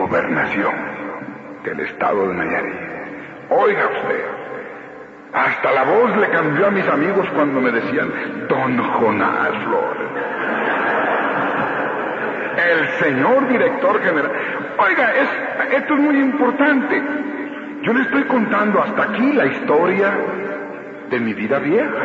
Gobernación del estado de Nayarit. Oiga usted, hasta la voz le cambió a mis amigos cuando me decían Don Jonás Flores, el señor director general. Oiga, esto es muy importante. Yo le estoy contando hasta aquí la historia de mi vida vieja.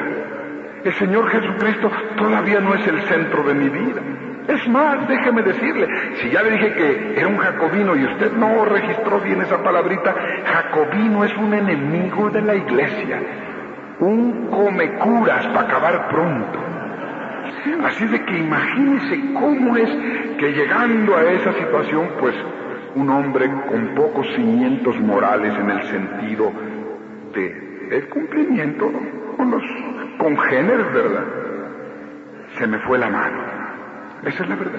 El Señor Jesucristo todavía no es el centro de mi vida. Es más, déjeme decirle, si ya le dije que era un jacobino y usted no registró bien esa palabrita, jacobino es un enemigo de la iglesia, un comecuras para acabar pronto. Así de que imagínese cómo es que llegando a esa situación, pues un hombre con pocos cimientos morales en el sentido del cumplimiento con los congéneres, ¿verdad? Se me fue la mano. Esa es la verdad.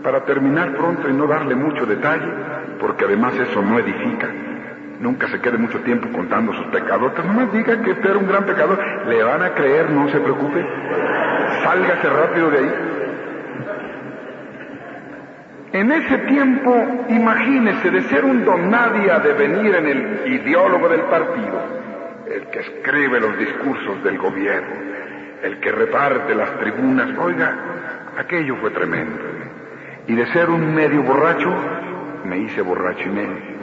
Para terminar pronto y no darle mucho detalle, porque además eso no edifica. Nunca se quede mucho tiempo contando sus pecados. Nomás diga que usted era un gran pecador. Le van a creer, no se preocupe. Sálgase rápido de ahí. En ese tiempo, imagínese, de ser un don nadie a devenir en el ideólogo del partido, el que escribe los discursos del gobierno, el que reparte las tribunas. Oiga, aquello fue tremendo. Y de ser un medio borracho, me hice borracho y medio.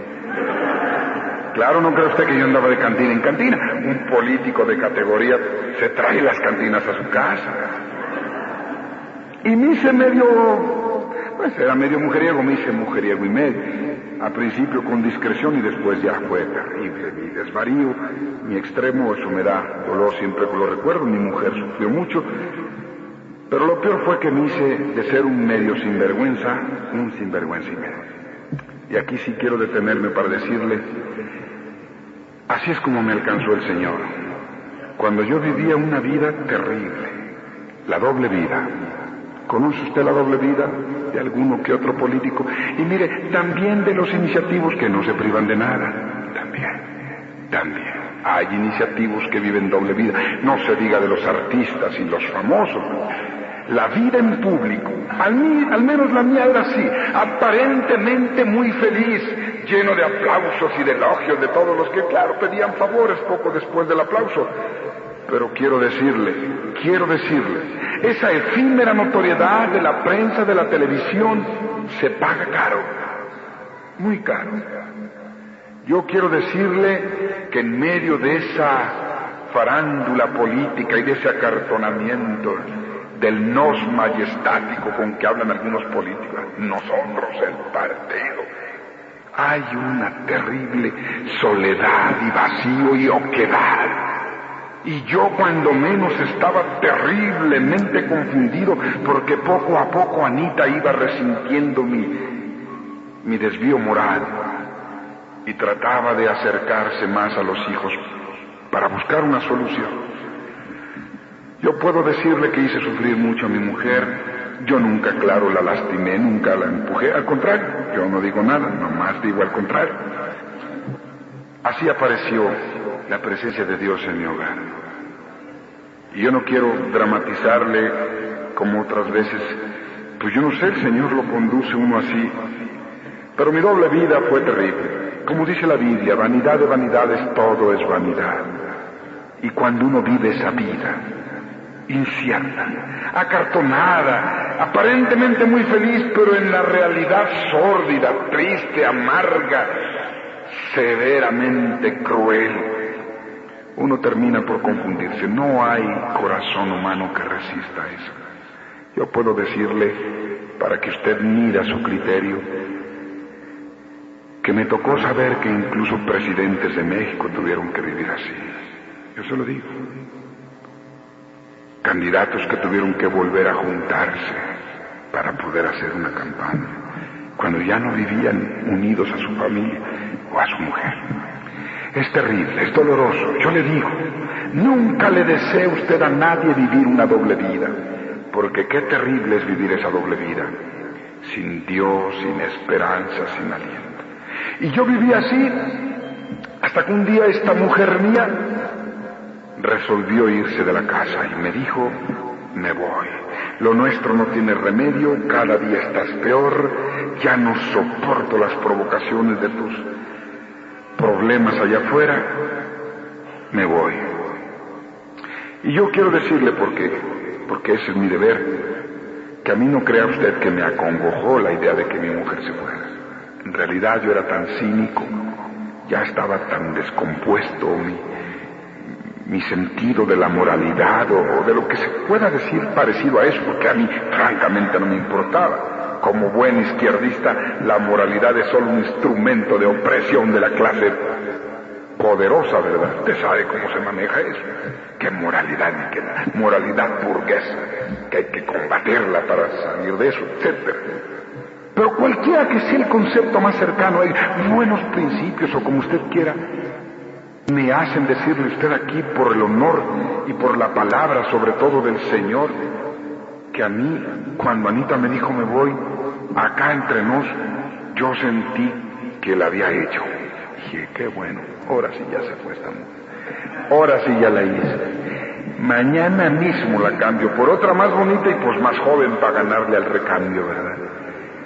Claro, no cree usted que yo andaba de cantina en cantina. Un político de categoría se trae las cantinas a su casa. Y me hice medio, pues era medio mujeriego, me hice mujeriego y medio. A principio con discreción y después ya fue terrible. Mi desvarío, mi extremo, eso me da dolor siempre que lo recuerdo. Mi mujer sufrió mucho. Pero lo peor fue que me hice de ser un medio sinvergüenza, un sinvergüenza y medio. Y aquí sí quiero detenerme para decirle, así es como me alcanzó el Señor. Cuando yo vivía una vida terrible, la doble vida. ¿Conoce usted la doble vida de alguno que otro político? Y mire, también de los iniciativos que no se privan de nada. También. Hay iniciativos que viven doble vida. No se diga de los artistas y los famosos. La vida en público, al menos la mía era así, aparentemente muy feliz, lleno de aplausos y de elogios de todos los que, claro, pedían favores poco después del aplauso. Pero quiero decirle, esa efímera notoriedad de la prensa, de la televisión, se paga caro, muy caro. Yo quiero decirle que en medio de esa farándula política y de ese acartonamiento, del nos majestático con que hablan algunos políticos, nosotros el partido, hay una terrible soledad y vacío y oquedad. Y yo cuando menos estaba terriblemente confundido, porque poco a poco Anita iba resintiendo mi desvío moral y trataba de acercarse más a los hijos para buscar una solución. Yo puedo decirle que hice sufrir mucho a mi mujer. Yo nunca, claro, la lastimé, nunca la empujé. Al contrario, yo no digo nada, nomás digo al contrario. Así apareció la presencia de Dios en mi hogar. Y yo no quiero dramatizarle como otras veces. Pues yo no sé, el Señor lo conduce uno así. Pero mi doble vida fue terrible. Como dice la Biblia, vanidad de vanidades, todo es vanidad. Y cuando uno vive esa vida incierta, acartonada, aparentemente muy feliz, pero en la realidad sórdida, triste, amarga, severamente cruel, uno termina por confundirse. No hay corazón humano que resista eso. Yo puedo decirle, para que usted mida su criterio, que me tocó saber que incluso presidentes de México tuvieron que vivir así. Yo se lo digo. Candidatos que tuvieron que volver a juntarse para poder hacer una campaña, cuando ya no vivían unidos a su familia o a su mujer. Es terrible, es doloroso. Yo le digo, nunca le desee usted a nadie vivir una doble vida, porque qué terrible es vivir esa doble vida, sin Dios, sin esperanza, sin aliento. Y yo viví así, hasta que un día esta mujer mía resolvió irse de la casa y me dijo, me voy. Lo nuestro no tiene remedio, cada día estás peor, ya no soporto las provocaciones de tus problemas allá afuera, me voy. Y yo quiero decirle, porque ese es mi deber, que a mí no crea usted que me acongojó la idea de que mi mujer se fuera. En realidad yo era tan cínico, ya estaba tan descompuesto mi sentido de la moralidad o de lo que se pueda decir parecido a eso, porque a mí francamente no me importaba. Como buen izquierdista, la moralidad es solo un instrumento de opresión de la clase poderosa, ¿verdad? Usted sabe cómo se maneja eso. ¿Qué moralidad? Ni qué moralidad burguesa, que hay que combatirla para salir de eso, etcétera. Pero cualquiera que sea el concepto más cercano, hay buenos principios o como usted quiera, me hacen decirle usted aquí por el honor y por la palabra, sobre todo del Señor, que a mí, cuando Anita me dijo me voy, acá entre nos, yo sentí que la había hecho. Dije, qué bueno, ahora sí ya se fue esta mujer, ahora sí ya la hice. Mañana mismo la cambio por otra más bonita y pues más joven para ganarle al recambio, ¿verdad?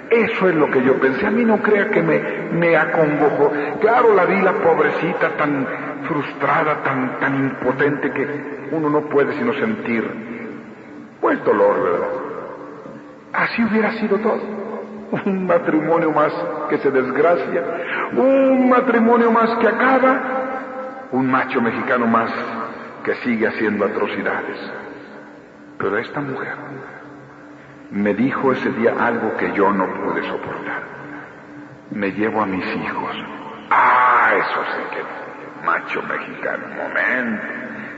Eso es lo que yo pensé. A mí no crea que me acongojó. Claro, la vi, la pobrecita, tan frustrada, tan impotente, que uno no puede sino sentir, pues, dolor, ¿verdad? Así hubiera sido todo. Un matrimonio más que se desgracia, un matrimonio más que acaba, un macho mexicano más que sigue haciendo atrocidades. Pero esta mujer me dijo ese día algo que yo no pude soportar. Me llevo a mis hijos. Ah, eso sí que macho mexicano. Momento.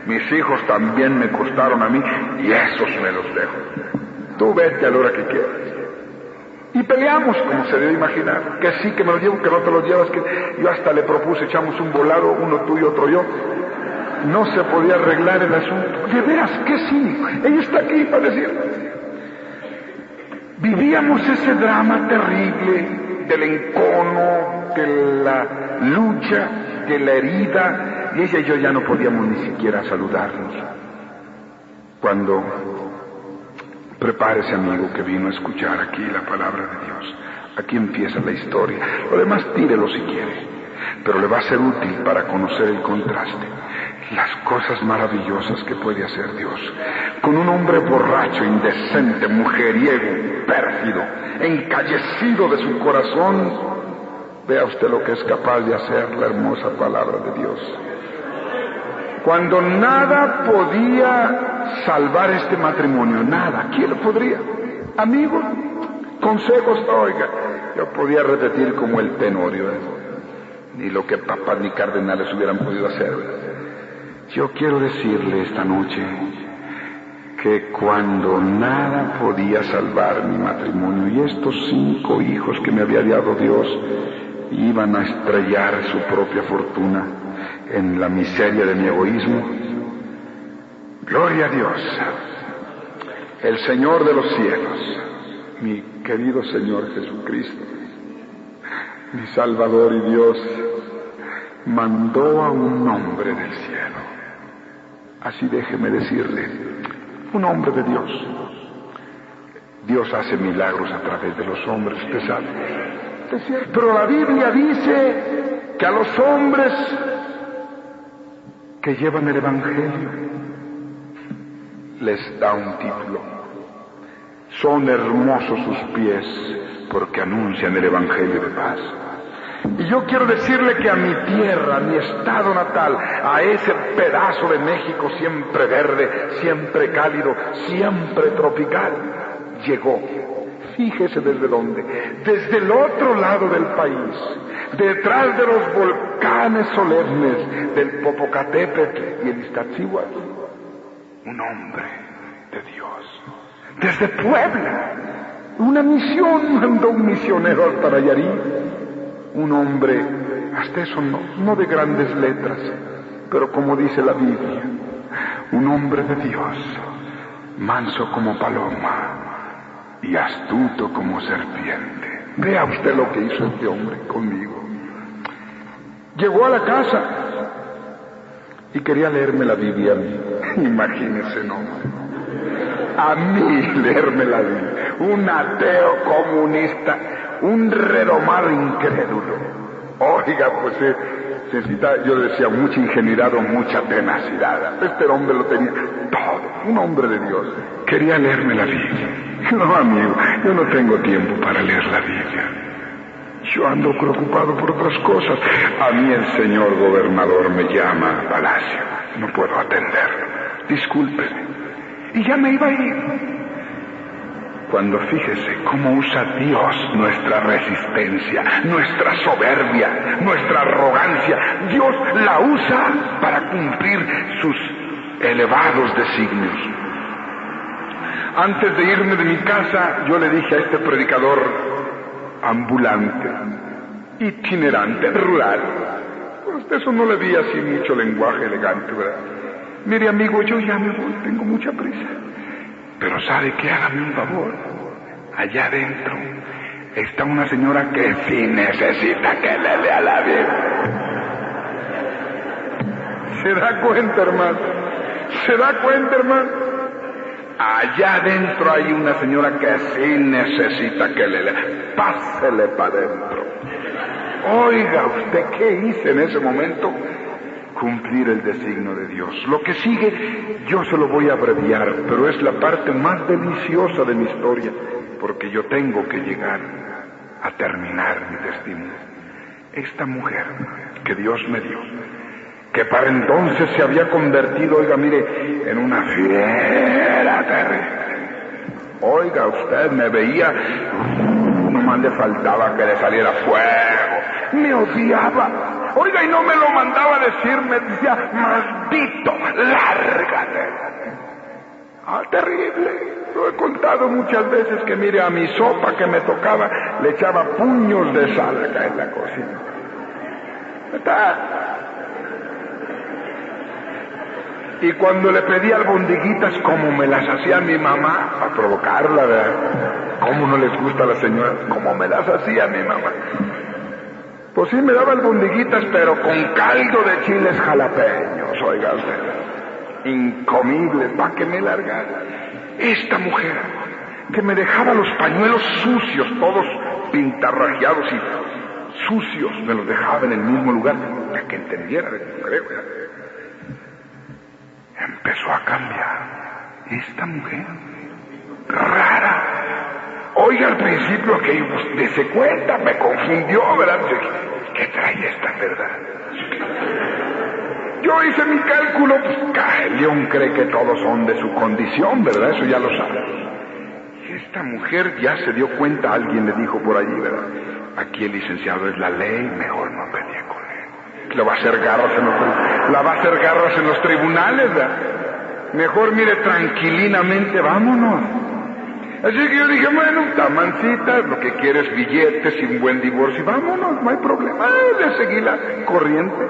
Mis hijos también me costaron a mí y esos me los dejo. Tú vete a la hora que quieras. Y peleamos, como se debe imaginar. Que sí, que me lo llevo, que no te lo llevas. Que yo hasta le propuse, echamos un volado, uno tú y otro yo. No se podía arreglar el asunto. De veras, qué cínico. Ella está aquí para decir. Vivíamos ese drama terrible del encono, de la lucha, de la herida, y ella y yo ya no podíamos ni siquiera saludarnos. Cuando prepárese, amigo, que vino a escuchar aquí la palabra de Dios. Aquí empieza la historia. Lo demás tírelo si quiere, pero le va a ser útil para conocer el contraste. Las cosas maravillosas que puede hacer Dios con un hombre borracho, indecente, mujeriego, pérfido, encallecido de su corazón. Vea usted lo que es capaz de hacer la hermosa palabra de Dios. Cuando nada podía salvar este matrimonio, nada. ¿Quién lo podría? Amigos, consejos, oiga, yo podía repetir como el Tenorio, ni lo que papas ni cardenales hubieran podido hacer. Yo quiero decirle esta noche que cuando nada podía salvar mi matrimonio y estos 5 hijos que me había dado Dios iban a estrellar su propia fortuna en la miseria de mi egoísmo, gloria a Dios, el Señor de los cielos, mi querido Señor Jesucristo, mi Salvador y Dios, mandó a un hombre del cielo. Así déjeme decirle, un hombre de Dios. Dios hace milagros a través de los hombres, usted sabe. Es cierto. Pero la Biblia dice que a los hombres que llevan el Evangelio les da un título. Son hermosos sus pies porque anuncian el Evangelio de paz. Y yo quiero decirle que a mi tierra, a mi estado natal, a ese pedazo de México siempre verde, siempre cálido, siempre tropical, llegó. Fíjese desde dónde. Desde el otro lado del país, detrás de los volcanes solemnes del Popocatépetl y el Iztaccíhuatl, un hombre de Dios. Desde Puebla, una misión mandó un misionero hasta Nayarit. Un hombre, hasta eso no de grandes letras, pero como dice la Biblia, un hombre de Dios, manso como paloma y astuto como serpiente. Vea usted lo que hizo este hombre conmigo. Llegó a la casa y quería leerme la Biblia a mí. Imagínese, no. A mí leerme la Biblia. Un ateo comunista. un redomar incrédulo. Oiga, pues necesita, yo decía, mucha ingenuidad o mucha tenacidad. Este hombre lo tenía todo, un hombre de Dios. Quería leerme la Biblia. No, amigo, yo no tengo tiempo para leer la Biblia. Yo ando preocupado por otras cosas. A mí el señor gobernador me llama al palacio. No puedo atenderlo. Discúlpeme. Y ya me iba a ir. Cuando fíjese cómo usa Dios nuestra resistencia, nuestra soberbia, nuestra arrogancia. Dios la usa para cumplir sus elevados designios. Antes de irme de mi casa, yo le dije a este predicador ambulante, itinerante, rural, pues de eso no le vi así mucho lenguaje elegante, ¿verdad? Mire, amigo, yo ya me voy, tengo mucha prisa. Pero ¿sabe qué? Hágame un favor. Allá adentro está una señora que sí necesita que le lea la Biblia. ¿Se da cuenta, hermano? ¿Se da cuenta, hermano? Allá adentro hay una señora que sí necesita que le lea. Pásele para adentro. Oiga, ¿usted qué hice en ese momento? Cumplir el designio de Dios. Lo que sigue, yo se lo voy a abreviar, pero es la parte más deliciosa de mi historia, porque yo tengo que llegar a terminar mi testimonio. Esta mujer que Dios me dio, que para entonces se había convertido, oiga, mire, en una fiera terrible. Oiga, usted me veía, nomás le faltaba que le saliera fuego. Me odiaba. Oiga, y no me lo mandaba a decir, me decía, maldito, lárgate. Ah, terrible. Lo he contado muchas veces que, mire, a mi sopa que me tocaba, le echaba puños de sal acá en la cocina. ¿Está? Y cuando le pedía albondiguitas, como me las hacía mi mamá, para provocarla, ¿verdad? ¿Cómo no les gusta a la señora? Como me las hacía mi mamá. Pues sí, me daba albondiguitas, pero con caldo de chiles jalapeños, oiga usted. Incomibles, para que me largara. Esta mujer, que me dejaba los pañuelos sucios, todos pintarrajeados y sucios, me los dejaba en el mismo lugar, para que entendiera, creo, ¿verdad? Empezó a cambiar. Esta mujer, rara. Oiga, al principio aquello, pues, dese cuenta, me confundió, ¿verdad? ¿Qué trae esta verdad? Yo hice mi cálculo, pues, el león cree que todos son de su condición, ¿verdad? Eso ya lo sabe. Y esta mujer ya se dio cuenta, alguien le dijo por allí, ¿verdad? Aquí el licenciado es la ley, mejor no pelee con él. La va a hacer garras en los tribunales, ¿verdad? Mejor, mire, tranquilinamente, vámonos. Así que yo dije, bueno, tamancita, lo que quieres, billetes y un buen divorcio, vámonos, no hay problema. Le seguí la corriente.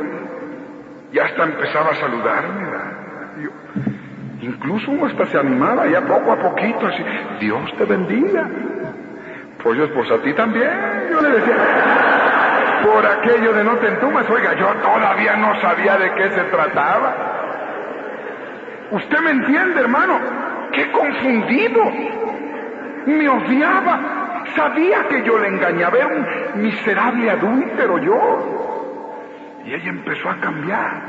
Ya hasta empezaba a saludarme, ¿verdad? Incluso uno hasta se animaba, ya poco a poquito, así, Dios te bendiga. Pues a ti también, yo le decía, por aquello de no te entumas, oiga, yo todavía no sabía de qué se trataba. ¿Usted me entiende, hermano? ¡Qué confundido! Me odiaba, sabía que yo le engañaba, era un miserable adúltero yo. Y ella empezó a cambiar.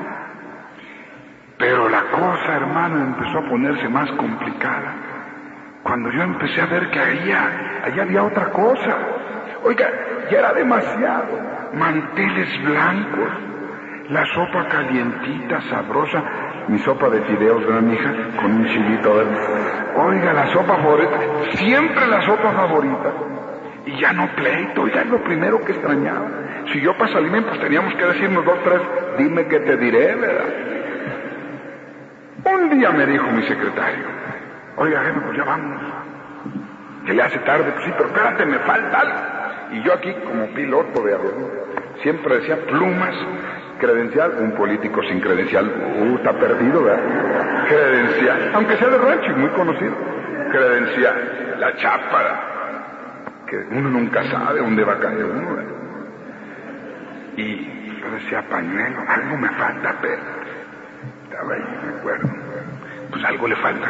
Pero la cosa, hermano, empezó a ponerse más complicada. Cuando yo empecé a ver que allá había otra cosa. Oiga, ya era demasiado. Manteles blancos, la sopa calientita, sabrosa. Mi sopa de fideos, ¿verdad, mija? Con un chilito verde. Oiga, la sopa favorita, siempre la sopa favorita. Y ya no pleito, ya es lo primero que extrañaba. Si yo para salirme, pues teníamos que decirnos 2, 3, dime que te diré, ¿verdad? Un día me dijo mi secretario, oiga, jefe, pues ya vámonos. Que le hace tarde, pues sí, pero espérate, me falta algo. Y yo aquí, como piloto de avión, siempre decía plumas, credencial, un político sin credencial, está perdido, ¿verdad? Credencial, aunque sea de rancho y muy conocido. Credencial, la chapa, que uno nunca sabe dónde va a caer uno, ¿verdad? Y yo decía, pañuelo, algo me falta, pero estaba ahí, me acuerdo. Pues algo le falta,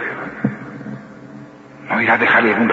no irá a dejarle un